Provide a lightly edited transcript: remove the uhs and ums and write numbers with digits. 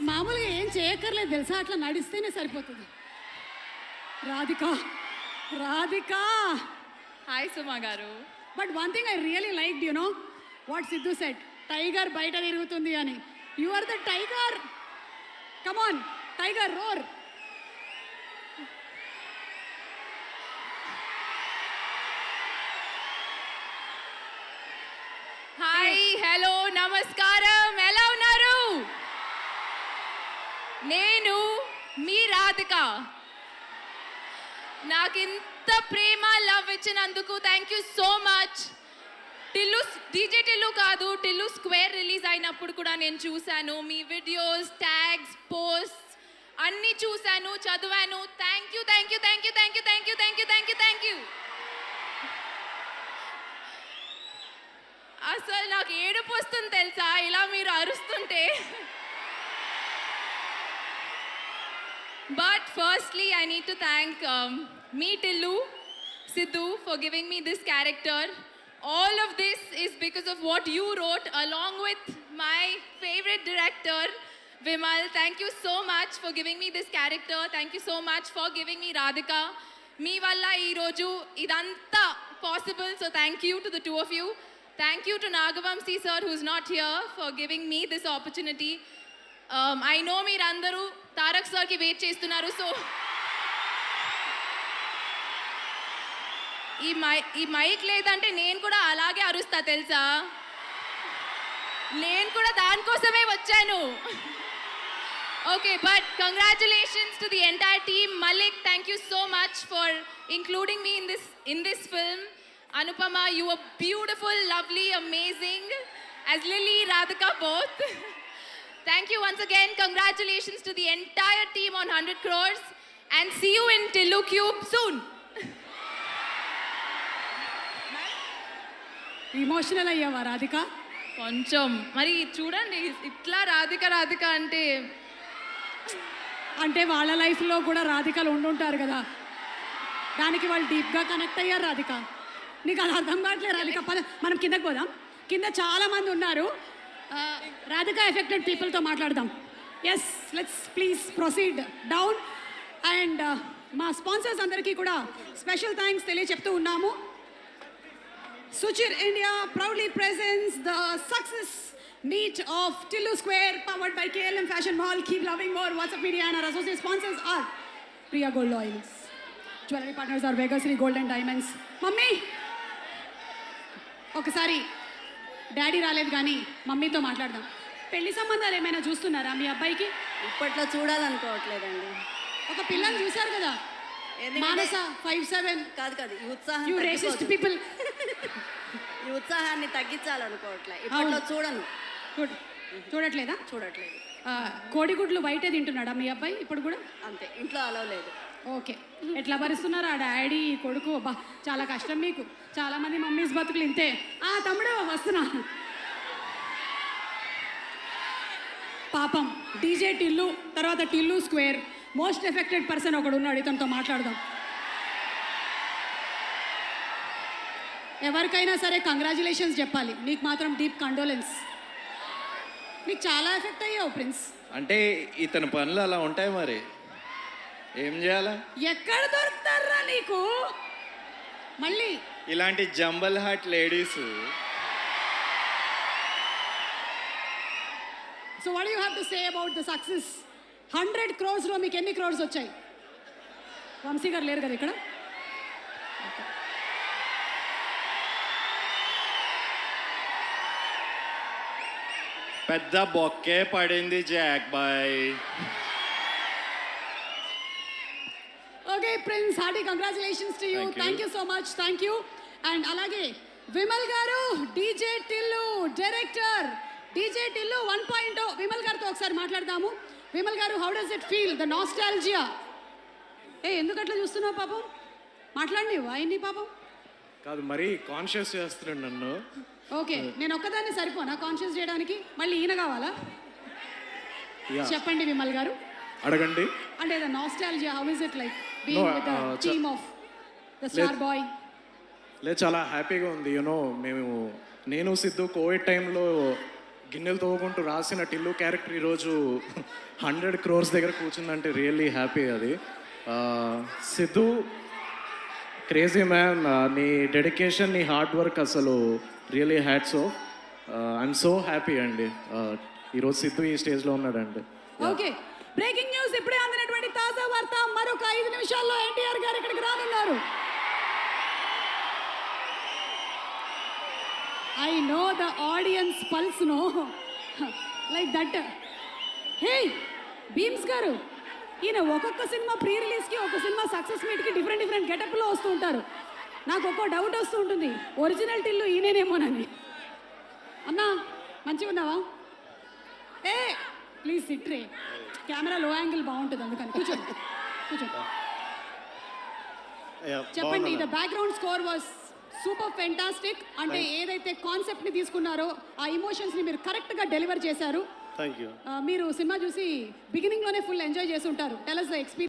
మామూలుగా ఏం చేయక్కర్లేదు తెలుసా, అట్లా నడిస్తేనే సరిపోతుంది. Radhika Radhika hi Suma garu. But one thing I really like you know what Siddhu said, tiger బయట తిరుగుతుంది అని. You are the tiger, come on tiger roar. Hi, hello, నమస్కారం, ఎలా ఉన్నారు? నేను మీ రాధిక. నాకు ఇంత ప్రేమ లవ్ ఇచ్చినందుకు thank you so much. Tillu DJ Tillu కాదు, టిల్లు స్క్వేర్ రిలీజ్ అయినప్పుడు కూడా నేను చూశాను మీ వీడియోస్, ట్యాగ్స్, పోస్ట్ అన్నీ చూశాను, చదివాను. Thank you thank you thank you thank you thank you thank you thank you thank you. అసలు నాకు ఏడుపు వస్తుంది తెలుసా ఇలా మీరు అరుస్తుంటే. But firstly, I need to thank me, Tillu, Sidhu, for giving me this character. All of this is because of what you wrote along with my favorite director, Vimal. Thank you so much for giving me this character. Thank you so much for giving me Radhika. Me valla ee roju idanta possible. So thank you to the two of you. Thank you to Nagavamsi sir, who's not here, for giving me this opportunity. I know మీరందరూ తారక్ సార్కి wait చేస్తున్నారు. So ఈ mic లేదంటే నేను కూడా అలాగే అరుస్తా తెలుసా. నేను కూడా దానికోసమే వచ్చాను. Okay, but congratulations to the entire team. Malik, thank you so much for including me in this film. Anupama, you were beautiful, lovely, amazing as Lily, Radhika both. Thank you once again. Congratulations to the entire team on 100 crores and see you in Tillu Cube soon. Emotional అయ్యావా రాధిక? కొంచెం మరి చూడండి, ఇట్లా రాధిక రాధిక అంటే అంటే వాళ్ళ లైఫ్లో కూడా రాధికలు ఉండుంటారు కదా, దానికి వాళ్ళు డీప్గా కనెక్ట్ అయ్యారు. రాధిక నీకు అది అర్థం కావట్లేదు. రాధిక పద మనం కిందకి పోదాం. కింద చాలామంది ఉన్నారు, రాధిక ఎఫెక్టెడ్ పీపుల్తో మాట్లాడదాం. Yes, let's please proceed down. And మా స్పాన్సర్స్ అందరికీ కూడా స్పెషల్ థ్యాంక్స్ తెలియచెప్తూ ఉన్నాము. Suchir India proudly presents the success meet of Tillu Square, powered by KLM Fashion Mall. Keep loving more. WhatsApp Media and our associate sponsors are Priya Gold Oils. Jewelry partners are Vegasri Gold and Diamonds. Mummy ఒకసారి daddy రాలేదు కానీ మమ్మీతో మాట్లాడదాం. పెళ్లి సంబంధాలు ఏమైనా చూస్తున్నారా మీ అబ్బాయికి? ఇప్పట్లో చూడాలనుకోవట్లేదండి. ఒక పిల్లని చూశారు కదా, మానస 57. కాదు ఈ ఉత్సాహం యు రేసిస్ట్ పీపుల్. ఈ ఉత్సాహాన్ని తగ్గించాలనుకోవట్లే. ఇప్పట్లో చూడను. చూడట్లేదా? చూడట్లేదు. కోడిగుడ్లు బయటే తింటున్నాడా మీ అబ్బాయి ఇప్పుడు కూడా? అంతే, ఇంట్లో అలవలేదు. ఓకే, ఎట్లా భరిస్తున్నారు ఆ డాడీ కొడుకు? బా చాలా కష్టం మీకు. చాలామంది మమ్మీస్ బతుకులు ఇంతే. తమ్ముడు వస్తున్నా. పాపం డీజే టిల్లు, తర్వాత Tillu square most affected person ఒకడు ఉన్నాడు, ఇతనితో మాట్లాడదాం. ఎవరికైనా సరే కంగ్రాచులేషన్స్ చెప్పాలి, నీకు మాత్రం డీప్ కండోలెన్స్. నీకు చాలా ఎఫెక్ట్ అయ్యావు ప్రిన్స్. అంటే ఇతని పనులు అలా ఉంటాయి, మరి ఏం చేయాలా? ఎక్కడ దొరుకుతారా నీకు మళ్ళీ ఇలాంటి జంబల్ heart ladies? So what you have to say about the success? 100 crores-లో మీకు ఎన్ని క్రోర్స్ వచ్చాయి? వంశీ గారు లేరు కదా ఇక్కడ. పెద్ద బొక్కే పడింది jack boy. Okay prince, hearty congratulations to you. Thank you so much. Thank you. And అలాగే Vimal garu, DJ Tillu director, DJ Tillu 1.0 Vimal గారితో ఒకసారి మాట్లాడదాము. Vimal garu, how does it feel, the nostalgia? ఎందుకు అట్లా చూస్తున్నావు పాపం? మాట్లాడి ఆయన్ని పాపం కాదు, మరి కాన్షియస్ చేస్తున్నాడు నన్ను. ఓకే, నేను ఒక్కదాన్ని సరిపోనా కాన్షియస్ చేయడానికి? మళ్ళీ ఈయన కావాలా? చెప్పండి విమల్ గారు, అడగండి. అంటే the nostalgia, how is it like being with the team of the star boy? లేదు, చాలా హ్యాపీగా ఉంది. యూనో, నేను సిద్ధు కోవిడ్ టైంలో గిన్నెలు తవ్వుకుంటూ రాసిన టిల్లు క్యారెక్టర్ ఈరోజు 100 crores దగ్గర కూర్చుందంటే రియల్లీ హ్యాపీ అది. సిద్ధు క్రేజీ మ్యాన్, నీ డెడికేషన్, నీ హార్డ్ వర్క్ అసలు really hats off. I'm so happy అండి ఈరోజు సిద్ధు ఈ స్టేజ్లో ఉన్నాడండి. ఓకే, బ్రేకింగ్ న్యూస్ ఇప్పుడే అందినటువంటి తాజా వార్త. మరొక 5 నిమిషాల్లో ఎన్టీఆర్ గారు ఇక్కడికి రానున్నారు. I know the audience pulse no like that. Hey Bheems గారు, ఈయన ఒక్కొక్క సినిమా ప్రీ రిలీజ్కి, ఒక సినిమా సక్సెస్ మీట్కి డిఫరెంట్ గెటప్లో వస్తూ ఉంటారు. నాకు ఒక్కో డౌట్ వస్తూ ఉంటుంది, ఒరిజినల్ టిల్లు ఈయనేమోనని. అన్నా మంచిగా ఉన్నావా? ఏ please SIT ray, camera low angle బాగుంటుంది అందుకని. కూర్చోండి. చెప్పండి, the background score was super fantastic. అంటే ఏదైతే కాన్సెప్ట్ని తీసుకున్నారో ఆ ఎమోషన్స్ని మీరు కరెక్ట్గా డెలివర్ చేశారు. Thank you. మీరు సినిమా చూసి బిగినింగ్లోనే ఫుల్ ఎంజాయ్ చేసి ఉంటారు. Tell us the experience.